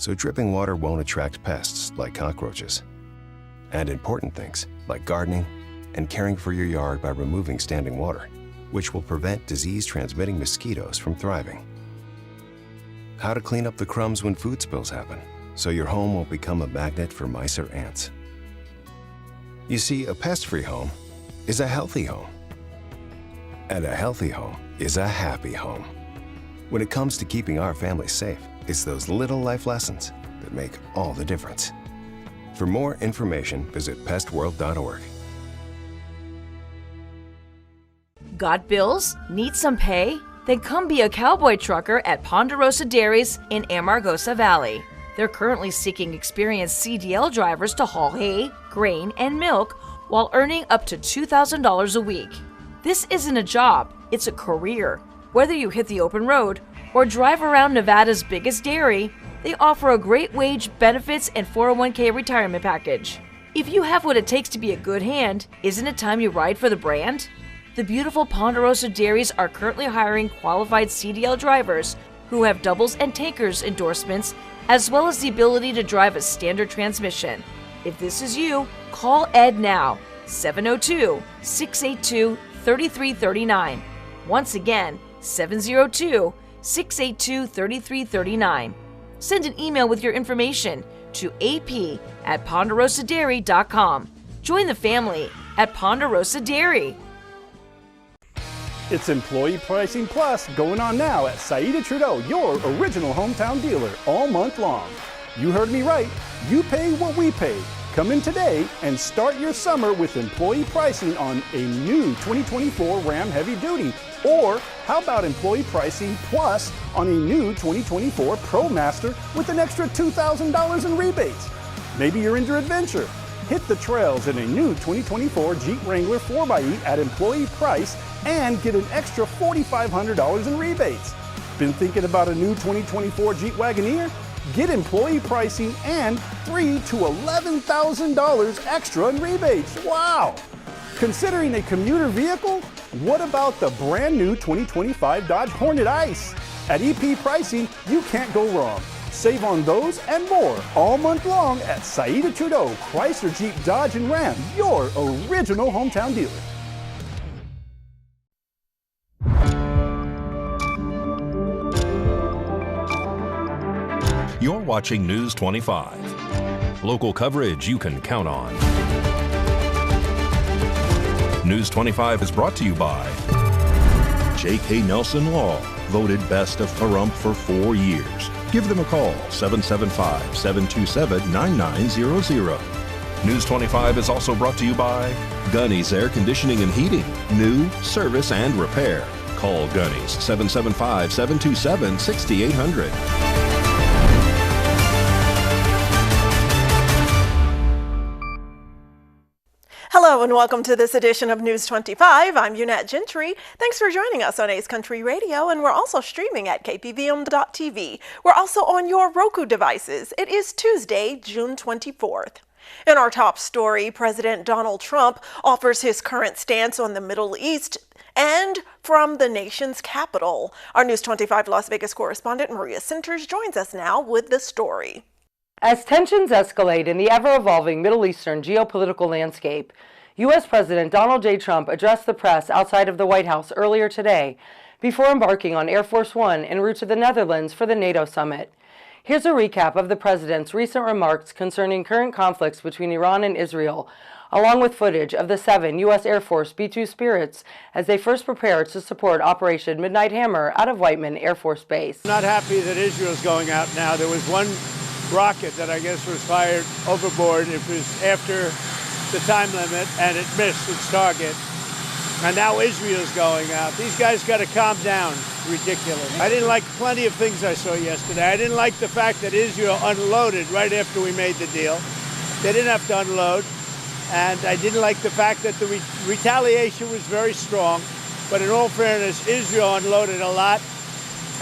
so dripping water won't attract pests like cockroaches. And important things like gardening and caring for your yard by removing standing water, which will prevent disease-transmitting mosquitoes from thriving. How to clean up the crumbs when food spills happen, so your home won't become a magnet for mice or ants. You see, a pest-free home is a healthy home. And a healthy home is a happy home. When it comes to keeping our family safe, it's those little life lessons that make all the difference. For more information, visit pestworld.org. Got bills? Need some pay? Then come be a cowboy trucker at Ponderosa Dairies in Amargosa Valley. They're currently seeking experienced CDL drivers to haul hay, grain, and milk while earning up to $2,000 a week. This isn't a job, it's a career. Whether you hit the open road or drive around Nevada's biggest dairy, they offer a great wage, benefits, and 401k retirement package. If you have what it takes to be a good hand, isn't it time you ride for the brand? The beautiful Ponderosa Dairies are currently hiring qualified CDL drivers who have doubles and tankers endorsements, as well as the ability to drive a standard transmission. If this is you, call Ed now, 702-682-3339. Once again, 702-682-3339. Send an email with your information to ap@ponderosadairy.com. Join the family at Ponderosa Dairy. It's Employee Pricing Plus going on now at Saida Trudeau, your original hometown dealer, all month long. You heard me right. You pay what we pay. Come in today and start your summer with employee pricing on a new 2024 Ram Heavy Duty. Or how about employee pricing plus on a new 2024 ProMaster with an extra $2,000 in rebates? Maybe you're into adventure. Hit the trails in a new 2024 Jeep Wrangler 4xe at employee price and get an extra $4,500 in rebates. Been thinking about a new 2024 Jeep Wagoneer? Get employee pricing and $3,000 to $11,000 extra in rebates. Wow! Considering a commuter vehicle? What about the brand new 2025 Dodge Hornet Ice? At EP Pricing, you can't go wrong. Save on those and more all month long at Saida Trudeau, Chrysler, Jeep, Dodge, and Ram, your original hometown dealer. You're watching News 25. Local coverage you can count on. News 25 is brought to you by J.K. Nelson Law, voted best of Pahrump for 4 years. Give them a call, 775-727-9900. News 25 is also brought to you by Gunny's Air Conditioning and Heating. New, service, and repair. Call Gunny's, 775-727-6800. Hello and welcome to this edition of News 25. I'm Unette Gentry. Thanks for joining us on Ace Country Radio, and we're also streaming at KPVM-TV. We're also on your Roku devices. It is Tuesday, June 24th. In our top story, President Donald Trump offers his current stance on the Middle East and from the nation's capital. Our News 25 Las Vegas correspondent Maria Centers joins us now with the story. As tensions escalate in the ever-evolving Middle Eastern geopolitical landscape, U.S. President Donald J. Trump addressed the press outside of the White House earlier today before embarking on Air Force One en route to the Netherlands for the NATO summit. Here's a recap of the president's recent remarks concerning current conflicts between Iran and Israel, along with footage of the 7 U.S. Air Force B-2 Spirits as they first prepare to support Operation Midnight Hammer out of Whiteman Air Force Base. I'm not happy that Israel's going out now. There was one rocket that I guess was fired overboard. It was after the time limit and it missed its target. And now Israel's going out. These guys got to calm down. Ridiculous. I didn't like plenty of things I saw yesterday. I didn't like the fact that Israel unloaded right after we made the deal. They didn't have to unload. And I didn't like the fact that the retaliation was very strong. But in all fairness, Israel unloaded a lot.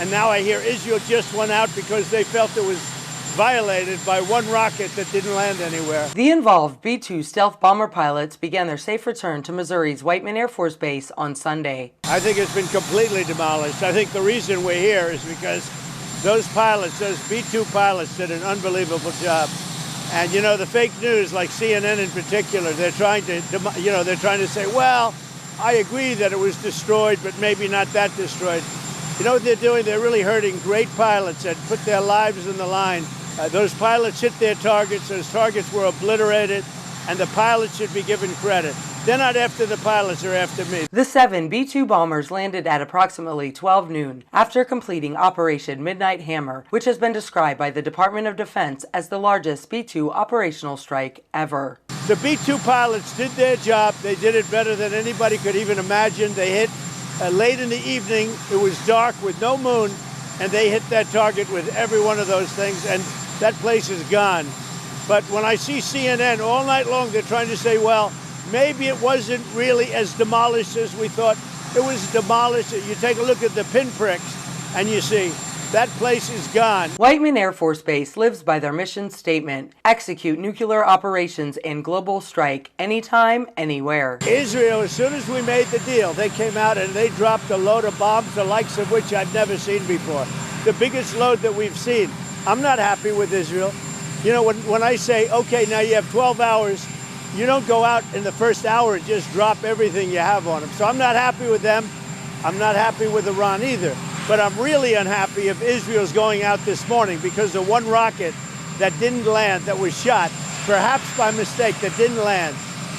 And now I hear Israel just went out because they felt it was violated by one rocket that didn't land anywhere. The involved B-2 stealth bomber pilots began their safe return to Missouri's Whiteman Air Force Base on Sunday. I think it's been completely demolished. I think the reason we're here is because those pilots, those B-2 pilots did an unbelievable job. And, you know, the fake news, like CNN in particular, they're trying to say, well, I agree that it was destroyed, but maybe not that destroyed. You know what they're doing? They're really hurting great pilots that put their lives on the line. Those pilots hit their targets. Those targets were obliterated, and the pilots should be given credit. They're not after the pilots, they're after me. The 7 B-2 bombers landed at approximately 12 noon after completing Operation Midnight Hammer, which has been described by the Department of Defense as the largest B-2 operational strike ever. The B-2 pilots did their job. They did it better than anybody could even imagine. They hit late in the evening. It was dark with no moon, and they hit that target with every one of those things, and that place is gone. But when I see CNN all night long, they're trying to say, well, maybe it wasn't really as demolished as we thought. It was demolished. You take a look at the pinpricks, and you see that place is gone. Whiteman Air Force Base lives by their mission statement: execute nuclear operations and global strike anytime, anywhere. Israel, as soon as we made the deal, they came out and they dropped a load of bombs, the likes of which I'd never seen before. The biggest load that we've seen. I'm not happy with Israel. You know, when I say, okay, now you have 12 hours, you don't go out in the first hour and just drop everything you have on them. So I'm not happy with them. I'm not happy with Iran either. But I'm really unhappy if Israel's going out this morning because the one rocket that didn't land, that was shot, perhaps by mistake, that didn't land.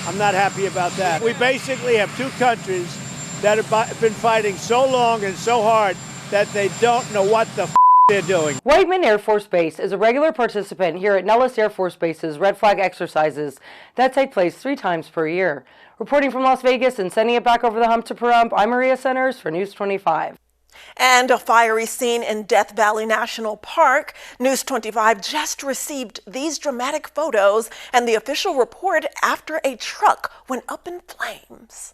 I'm not happy about that. We basically have two countries that have been fighting so long and so hard that they don't know what the they're doing. Whiteman Air Force Base is a regular participant here at Nellis Air Force Base's Red Flag exercises that take place 3 times per year. Reporting from Las Vegas and sending it back over the hump to Pahrump, I'm Maria Centers for News 25. And a fiery scene in Death Valley National Park. News 25 just received these dramatic photos and the official report after a truck went up in flames.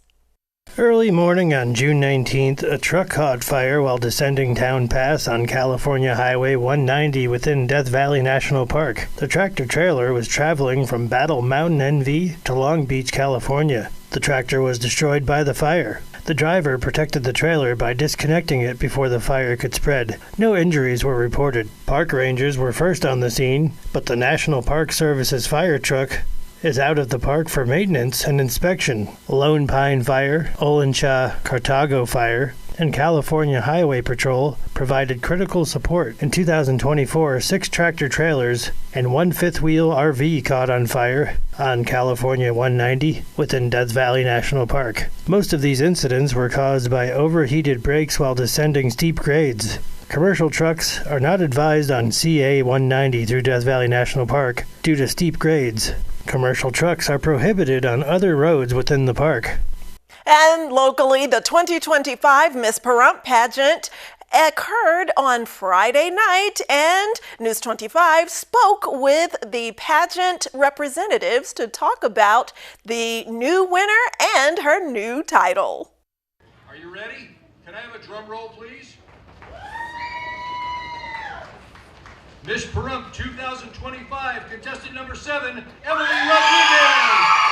Early morning on June 19th, a truck caught fire while descending Town Pass on California Highway 190 within Death Valley National Park. The tractor-trailer was traveling from Battle Mountain, NV to Long Beach, California. The tractor was destroyed by the fire. The driver protected the trailer by disconnecting it before the fire could spread. No injuries were reported. Park rangers were first on the scene, but the National Park Service's fire truck is out of the park for maintenance and inspection. Lone Pine Fire, Olenshaw Cartago Fire, and California Highway Patrol provided critical support. In 2024, 6 tractor-trailers and 1 fifth-wheel RV caught on fire on California 190 within Death Valley National Park. Most of these incidents were caused by overheated brakes while descending steep grades. Commercial trucks are not advised on CA 190 through Death Valley National Park due to steep grades. Commercial trucks are prohibited on other roads within the park. And locally, the 2025 Miss Pahrump pageant occurred on Friday night, and News 25 spoke with the pageant representatives to talk about the new winner and her new title. Are you ready? Can I have a drum roll, please? Miss Pahrump 2025, contestant number 7, Emily Rodriguez.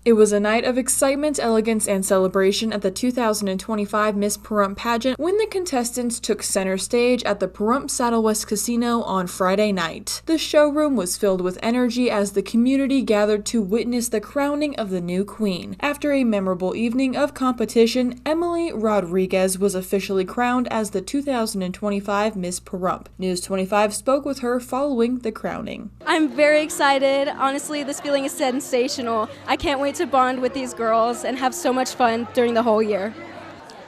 It was a night of excitement, elegance, and celebration at the 2025 Miss Pahrump pageant when the contestants took center stage at the Pahrump Saddle West Casino on Friday night. The showroom was filled with energy as the community gathered to witness the crowning of the new queen. After a memorable evening of competition, Emily Rodriguez was officially crowned as the 2025 Miss Pahrump. News 25 spoke with her following the crowning. I'm very excited. Honestly, this feeling is sensational. I can't wait to bond with these girls and have so much fun during the whole year.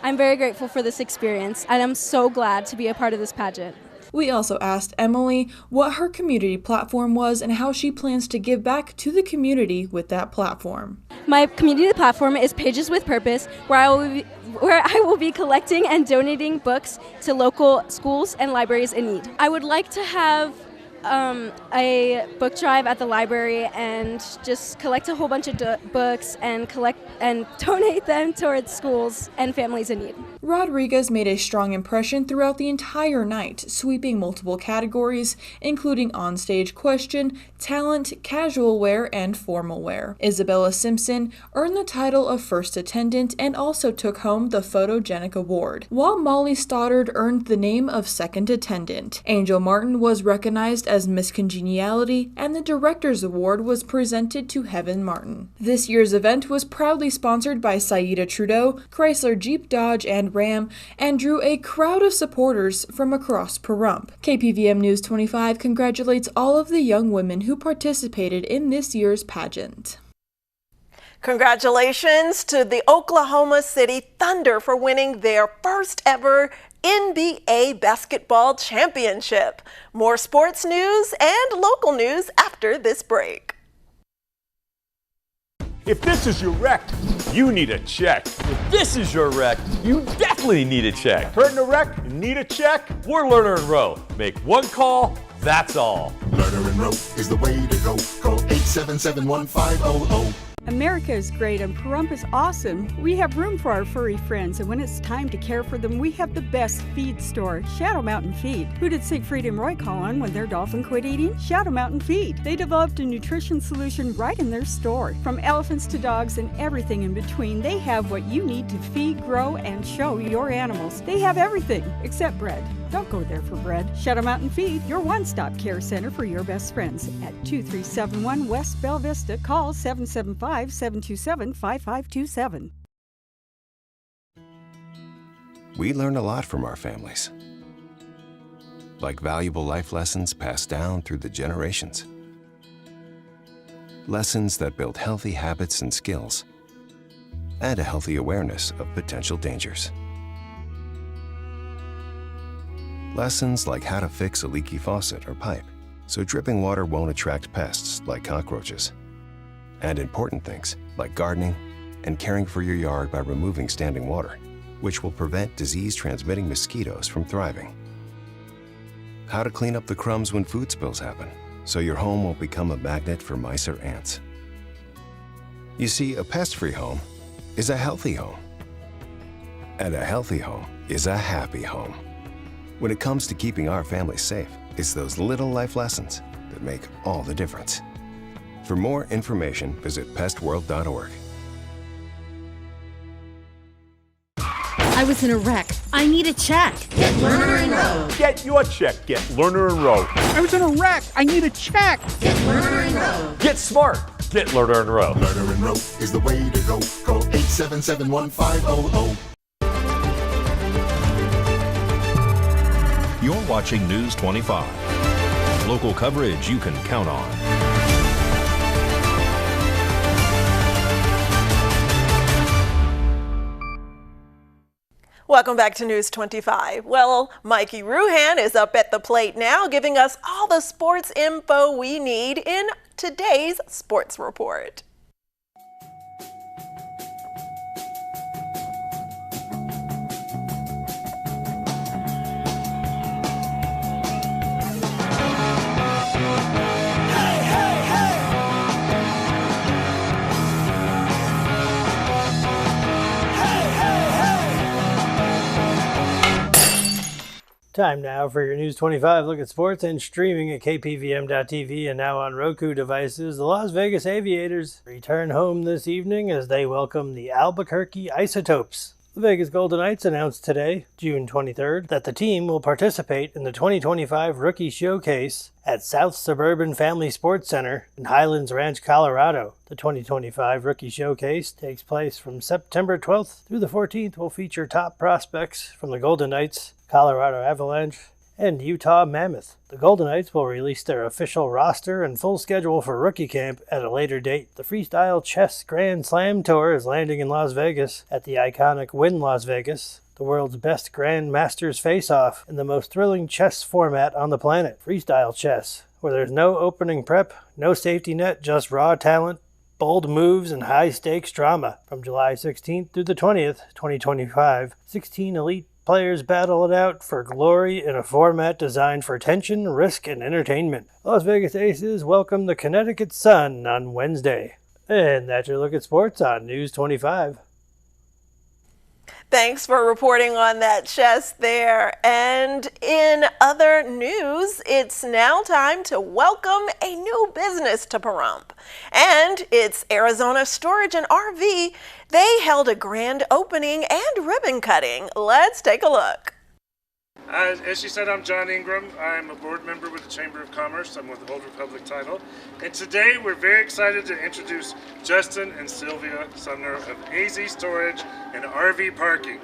I'm very grateful for this experience, and I'm so glad to be a part of this pageant. We also asked Emily what her community platform was and how she plans to give back to the community with that platform. My community platform is Pages with Purpose, where I will be collecting and donating books to local schools and libraries in need. I would like to have A book drive at the library and just collect a whole bunch of books and donate them towards schools and families in need. Rodriguez made a strong impression throughout the entire night, sweeping multiple categories, including onstage question, talent, casual wear, and formal wear. Isabella Simpson earned the title of first attendant and also took home the Photogenic Award, while Molly Stoddard earned the name of second attendant. Angel Martin was recognized as Miss Congeniality, and the Director's Award was presented to Heaven Martin. This year's event was proudly sponsored by Saida Trudeau, Chrysler Jeep Dodge and Ram, and drew a crowd of supporters from across Pahrump. KPVM News 25 congratulates all of the young women who participated in this year's pageant. Congratulations to the Oklahoma City Thunder for winning their first ever NBA basketball championship. More sports news and local news after this break. If this is your wreck, you need a check. If this is your wreck, you definitely need a check. Hurt in a wreck? Need a check? We're Lerner & Rowe. Make one call, that's all. Lerner & Rowe is the way to go. Call 877-1500. America is great and Pahrump is awesome. We have room for our furry friends, and when it's time to care for them, we have the best feed store, Shadow Mountain Feed. Who did Siegfried and Roy call on when their dolphin quit eating? Shadow Mountain Feed. They developed a nutrition solution right in their store. From elephants to dogs and everything in between, they have what you need to feed, grow, and show your animals. They have everything except bread. Don't go there for bread. Shadow Mountain Feed, your one-stop care center for your best friends. At 2371 West Bell Vista, call 775-727-5527. We learn a lot from our families, like valuable life lessons passed down through the generations. Lessons that build healthy habits and skills, and a healthy awareness of potential dangers. Lessons like how to fix a leaky faucet or pipe so dripping water won't attract pests like cockroaches. And important things like gardening and caring for your yard by removing standing water, which will prevent disease-transmitting mosquitoes from thriving. How to clean up the crumbs when food spills happen so your home won't become a magnet for mice or ants. You see, a pest-free home is a healthy home. And a healthy home is a happy home. When it comes to keeping our families safe, it's those little life lessons that make all the difference. For more information, visit pestworld.org. I was in a wreck. I need a check. Get Lerner & Rowe. Get your check. Get Lerner & Rowe. I was in a wreck. I need a check. Get Lerner & Rowe. Get smart. Get Lerner & Rowe. Lerner & Rowe is the way to go. Call 877-1500. You're watching News 25. Local coverage you can count on. Welcome back to News 25. Well, Mikey Ruhan is up at the plate now, giving us all the sports info we need in today's sports report. Time now for your News 25 look at sports and streaming at KPVM.TV and now on Roku devices. The Las Vegas Aviators return home this evening as they welcome the Albuquerque Isotopes. The Vegas Golden Knights announced today, June 23rd, that the team will participate in the 2025 Rookie Showcase at South Suburban Family Sports Center in Highlands Ranch, Colorado. The 2025 Rookie Showcase takes place from September 12th through the 14th. Will feature top prospects from the Golden Knights, Colorado Avalanche, and Utah Mammoth. The Golden Knights will release their official roster and full schedule for rookie camp at a later date. The Freestyle Chess Grand Slam Tour is landing in Las Vegas at the iconic Wynn Las Vegas, the world's best Grand Masters face-off in the most thrilling chess format on the planet. Freestyle chess, where there's no opening prep, no safety net, just raw talent, bold moves, and high-stakes drama. From July 16th through the 20th, 2025, 16 elite players battle it out for glory in a format designed for tension, risk, and entertainment. Las Vegas Aces welcome the Connecticut Sun on Wednesday. And that's your look at sports on News 25. Thanks for reporting on that, Chess, there. And in other news, it's now time to welcome a new business to Pahrump. And it's Arizona Storage and RV. They held a grand opening and ribbon cutting. Let's take a look. As you said, I'm John Ingram. I'm a board member with the Chamber of Commerce. I'm with the Old Republic title. And today we're very excited to introduce Justin and Sylvia Sumner of AZ Storage and RV Parking,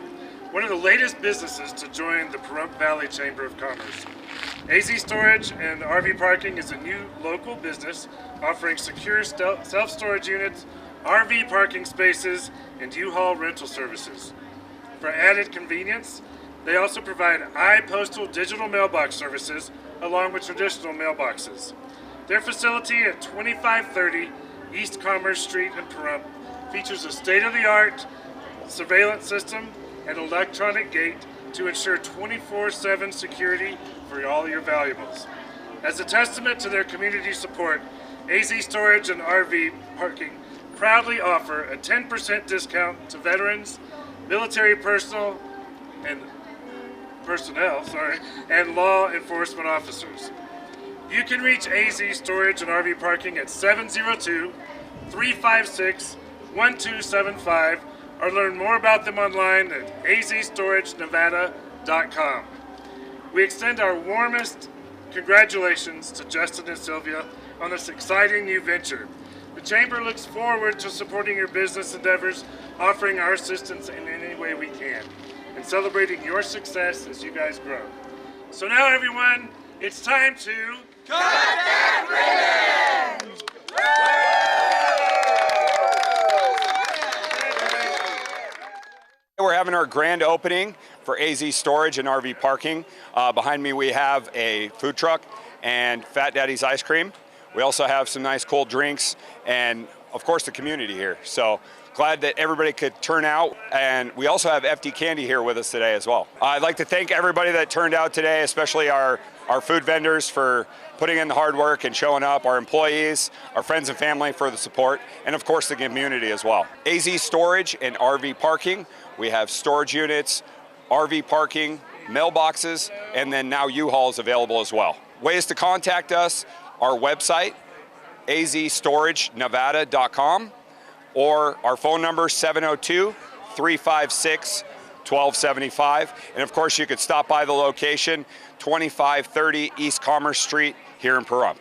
one of the latest businesses to join the Pahrump Valley Chamber of Commerce. AZ Storage and RV Parking is a new local business offering secure self-storage units, RV parking spaces, and U-Haul rental services. For added convenience, they also provide iPostal digital mailbox services along with traditional mailboxes. Their facility at 2530 East Commerce Street in Pahrump features a state-of-the-art surveillance system and electronic gate to ensure 24/7 security for all your valuables. As a testament to their community support, AZ Storage and RV Parking proudly offer a 10% discount to veterans, military personnel, and law enforcement officers. You can reach AZ Storage and RV Parking at 702-356-1275 or learn more about them online at azstoragenevada.com. We extend our warmest congratulations to Justin and Sylvia on this exciting new venture. The Chamber looks forward to supporting your business endeavors, offering our assistance in any way we can, and celebrating your success as you guys grow. So now, everyone, it's time to cut that ribbon! We're having our grand opening for AZ Storage and RV Parking. Behind me we have a food truck and Fat Daddy's ice cream. We also have some nice cold drinks and of course the community here. So glad that everybody could turn out, and we also have FD Candy here with us today as well. I'd like to thank everybody that turned out today, especially our food vendors for putting in the hard work and showing up, our employees, our friends and family for the support, and of course the community as well. AZ Storage and RV Parking, we have storage units, RV parking, mailboxes, and then now U-Hauls available as well. Ways to contact us, our website, azstoragenevada.com, or our phone number, 702-356-1275. And of course, you could stop by the location, 2530 East Commerce Street here in Pahrump.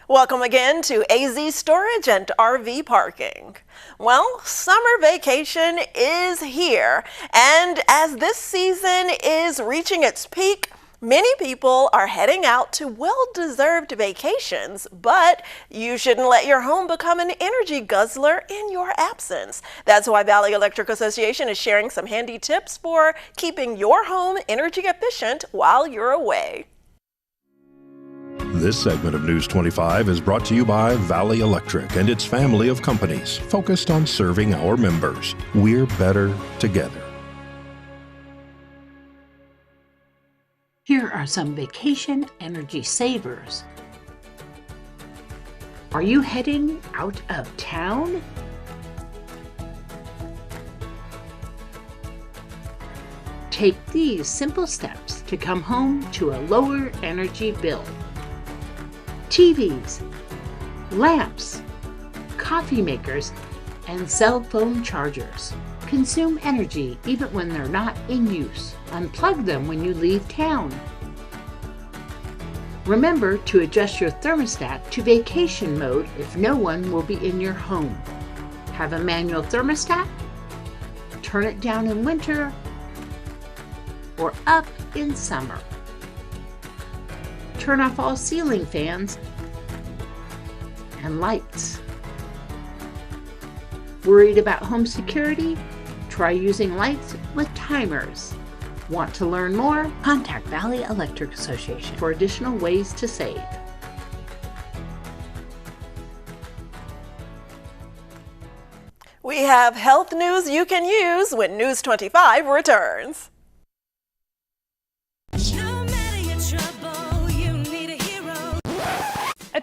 Welcome again to AZ Storage and RV Parking. Well, summer vacation is here, and as this season is reaching its peak, many people are heading out to well-deserved vacations, but you shouldn't let your home become an energy guzzler in your absence. That's why Valley Electric Association is sharing some handy tips for keeping your home energy efficient while you're away. This segment of News 25 is brought to you by Valley Electric and its family of companies focused on serving our members. We're better together. Here are some vacation energy savers. Are you heading out of town? Take these simple steps to come home to a lower energy bill. TVs, lamps, coffee makers, and cell phone chargers consume energy even when they're not in use. Unplug them when you leave town. Remember to adjust your thermostat to vacation mode if no one will be in your home. Have a manual thermostat? Turn it down in winter or up in summer. Turn off all ceiling fans and lights. Worried about home security? Try using lights with timers. Want to learn more? Contact Valley Electric Association for additional ways to save. We have health news you can use when News 25 returns.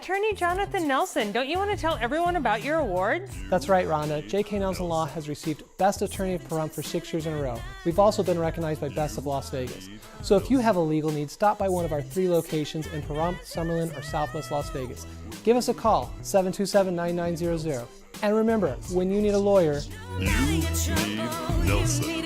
Attorney Jonathan Nelson, don't you want to tell everyone about your awards? That's right, Rhonda. J.K. Nelson Law has received Best Attorney of Pahrump for 6 years in a row. We've also been recognized by Best of Las Vegas. So if you have a legal need, stop by one of our 3 locations in Pahrump, Summerlin, or Southwest Las Vegas. Give us a call, 727-9900. And remember, when you need a lawyer, you need Nelson.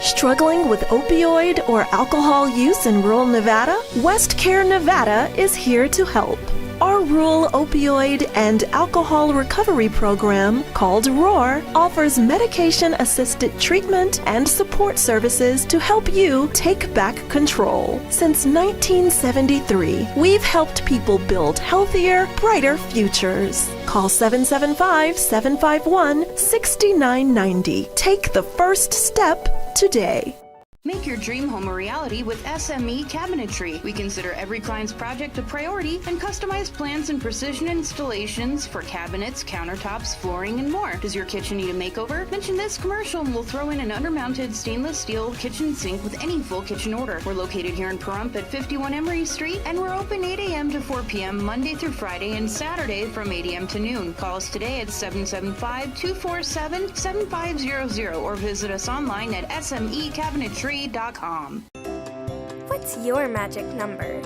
Struggling with opioid or alcohol use in rural Nevada? West Care Nevada is here to help. Our rural opioid and alcohol recovery program, called ROAR, offers medication-assisted treatment and support services to help you take back control. Since 1973, we've helped people build healthier, brighter futures. Call 775-751-6990. Take the first step today. Make your dream home a reality with SME Cabinetry. We consider every client's project a priority and customize plans and precision installations for cabinets, countertops, flooring, and more. Does your kitchen need a makeover? Mention this commercial and we'll throw in an undermounted stainless steel kitchen sink with any full kitchen order. We're located here in Pahrump at 51 Emery Street, and we're open 8 a.m. to 4 p.m. Monday through Friday and Saturday from 8 a.m. to noon. Call us today at 775-247-7500 or visit us online at smecabinetry.com. What's your magic number?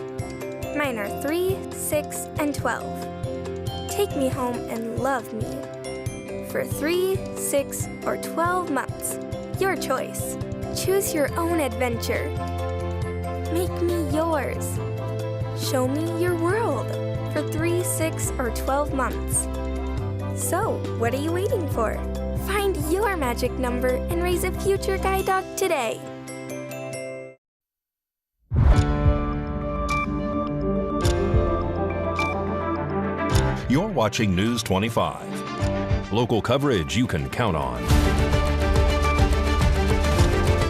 Mine are 3, 6, and 12. Take me home and love me. For 3, 6, or 12 months. Your choice. Choose your own adventure. Make me yours. Show me your world. For 3, 6, or 12 months. So, what are you waiting for? Find your magic number and raise a future guide dog today. You're watching News 25. Local coverage you can count on.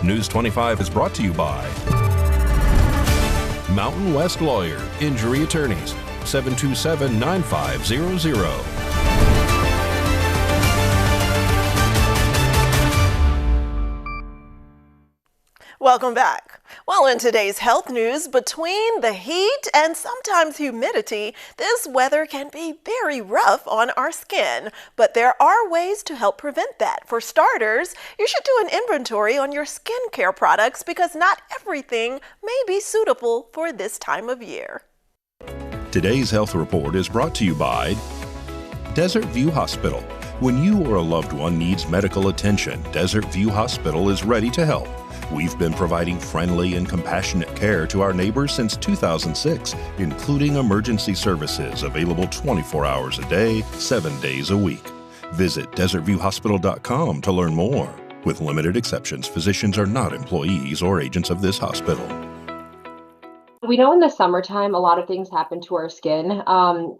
News 25 is brought to you by Mountain West Lawyer, Injury Attorneys, 727-9500. Welcome back. Well, in today's health news, between the heat and sometimes humidity, this weather can be very rough on our skin. But there are ways to help prevent that. For starters, you should do an inventory on your skincare products because not everything may be suitable for this time of year. Today's health report is brought to you by Desert View Hospital. When you or a loved one needs medical attention, Desert View Hospital is ready to help. We've been providing friendly and compassionate care to our neighbors since 2006, including emergency services available 24 hours a day, 7 days a week. Visit desertviewhospital.com to learn more. With limited exceptions, physicians are not employees or agents of this hospital. We know in the summertime, a lot of things happen to our skin.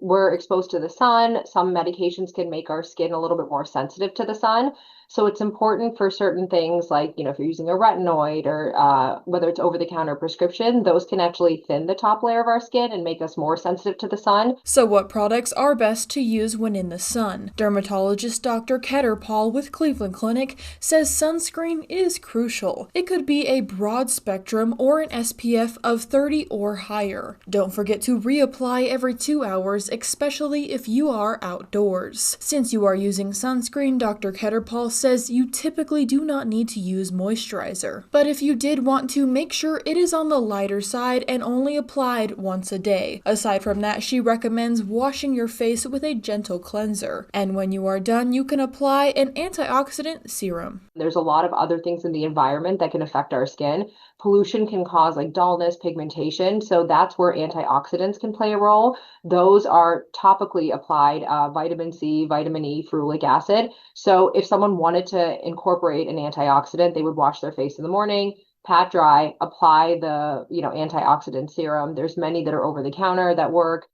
We're exposed to the sun. Some medications can make our skin a little bit more sensitive to the sun. So it's important for certain things like, if you're using a retinoid or whether it's over-the-counter prescription, those can actually thin the top layer of our skin and make us more sensitive to the sun. So what products are best to use when in the sun? Dermatologist Dr. Ketter Paul with Cleveland Clinic says sunscreen is crucial. It could be a broad spectrum or an SPF of 30 or higher. Don't forget to reapply every 2 hours, especially if you are outdoors. Since you are using sunscreen, Dr. Ketter Paul says you typically do not need to use moisturizer. But if you did want to, make sure it is on the lighter side and only applied once a day. Aside from that, she recommends washing your face with a gentle cleanser. And when you are done, you can apply an antioxidant serum. There's a lot of other things in the environment that can affect our skin. Pollution can cause dullness, pigmentation, so that's where antioxidants can play a role. Those are topically applied, vitamin C, vitamin E, ferulic acid. So if someone wanted to incorporate an antioxidant, they would wash their face in the morning, pat dry, apply the antioxidant serum. There's many that are over the counter that work.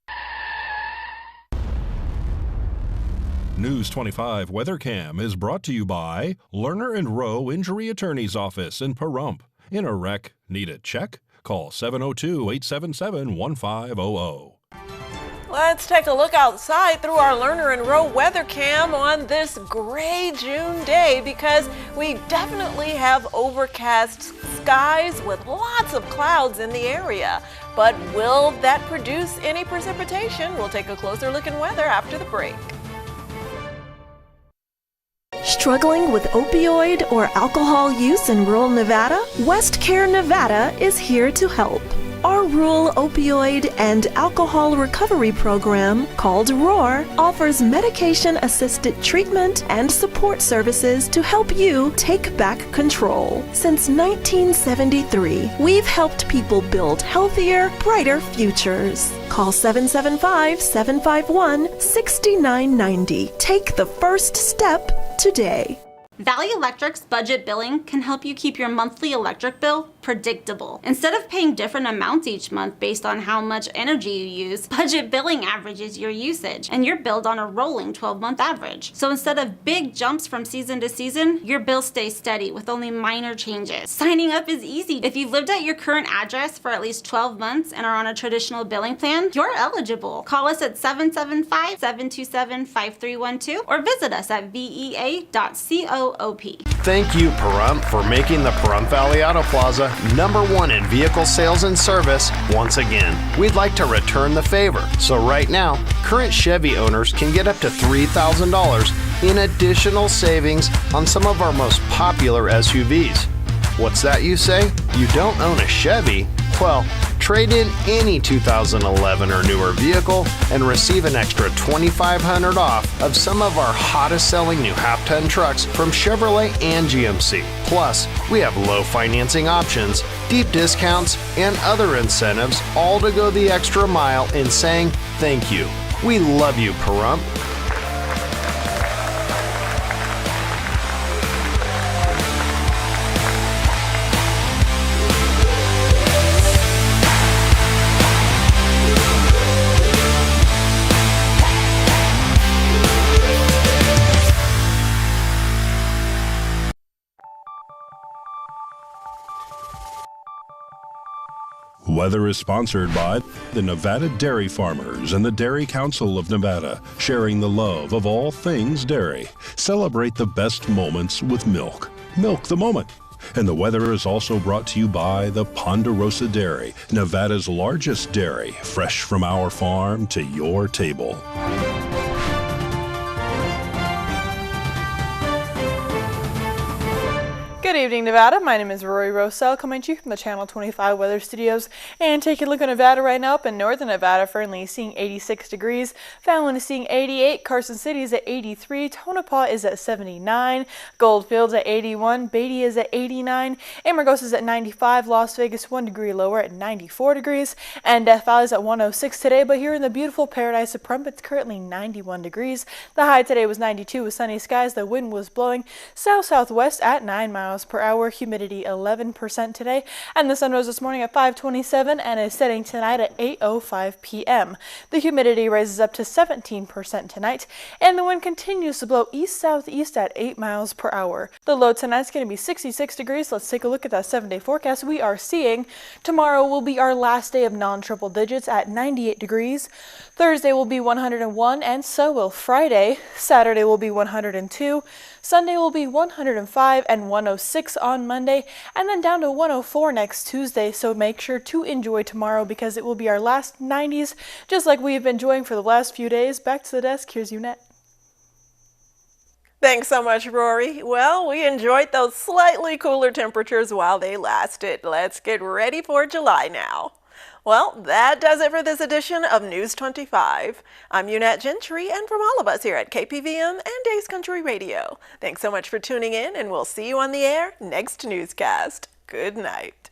News 25 Weather Cam is brought to you by Lerner and Rowe Injury Attorney's Office in Pahrump. In a wreck, need a check? Call 702-877-1500. Let's take a look outside through our Learner and Row weather cam on this gray June day, because we definitely have overcast skies with lots of clouds in the area. But will that produce any precipitation? We'll take a closer look in weather after the break. Struggling with opioid or alcohol use in rural Nevada? WestCare Nevada is here to help. Our rural opioid and alcohol recovery program, called ROAR, offers medication-assisted treatment and support services to help you take back control. Since 1973, we've helped people build healthier, brighter futures. Call 775-751-6990. Take the first step today. Valley Electric's budget billing can help you keep your monthly electric bill predictable. Instead of paying different amounts each month based on how much energy you use, budget billing averages your usage, and you're billed on a rolling 12-month average. So instead of big jumps from season to season, your bill stays steady with only minor changes. Signing up is easy. If you've lived at your current address for at least 12 months and are on a traditional billing plan, you're eligible. Call us at 775-727-5312 or visit us at vea.coop. Thank you, Pahrump, for making the Pahrump Valley Auto Plaza #1 in vehicle sales and service once again. We'd like to return the favor. So right now, current Chevy owners can get up to $3,000 in additional savings on some of our most popular SUVs. What's that, you say? You don't own a Chevy? Well, trade in any 2011 or newer vehicle and receive an extra $2,500 off of some of our hottest selling new half-ton trucks from Chevrolet and GMC. Plus, we have low financing options, deep discounts, and other incentives, all to go the extra mile in saying thank you. We love you, Pahrump. Weather is sponsored by the Nevada Dairy Farmers and the Dairy Council of Nevada, sharing the love of all things dairy. Celebrate the best moments with milk. Milk the moment. And the weather is also brought to you by the Ponderosa Dairy, Nevada's largest dairy, fresh from our farm to your table. Good evening, Nevada. My name is Rory Rosell, coming to you from the Channel 25 Weather Studios. And taking a look at Nevada right now. Up in northern Nevada, Fernley is seeing 86 degrees. Fallon is seeing 88. Carson City is at 83. Tonopah is at 79. Goldfield's at 81. Beatty is at 89. Amargosa is at 95. Las Vegas 1 degree lower at 94 degrees. And Death Valley is at 106 today. But here in the beautiful paradise of Pahrump, it's currently 91 degrees. The high today was 92 with sunny skies. The wind was blowing south-southwest at 9 miles per hour. Humidity 11% today, and the sun rose this morning at 5:27 and is setting tonight at 8:05 p.m. The humidity rises up to 17% tonight, and the wind continues to blow east-southeast at 8 miles per hour. The low tonight's going to be 66 degrees. Let's take a look at that 7-day forecast. We are seeing tomorrow will be our last day of non-triple digits at 98 degrees. Thursday will be 101, and so will Friday. Saturday will be 102. Sunday will be 105 and 106 on Monday, and then down to 104 next Tuesday. So make sure to enjoy tomorrow because it will be our last 90s, just like we've been enjoying for the last few days. Back to the desk. Here's Unette. Thanks so much, Rory. Well, we enjoyed those slightly cooler temperatures while they lasted. Let's get ready for July now. Well, that does it for this edition of News 25. I'm Unette Gentry, and from all of us here at KPVM and Ace Country Radio, thanks so much for tuning in, and we'll see you on the air next newscast. Good night.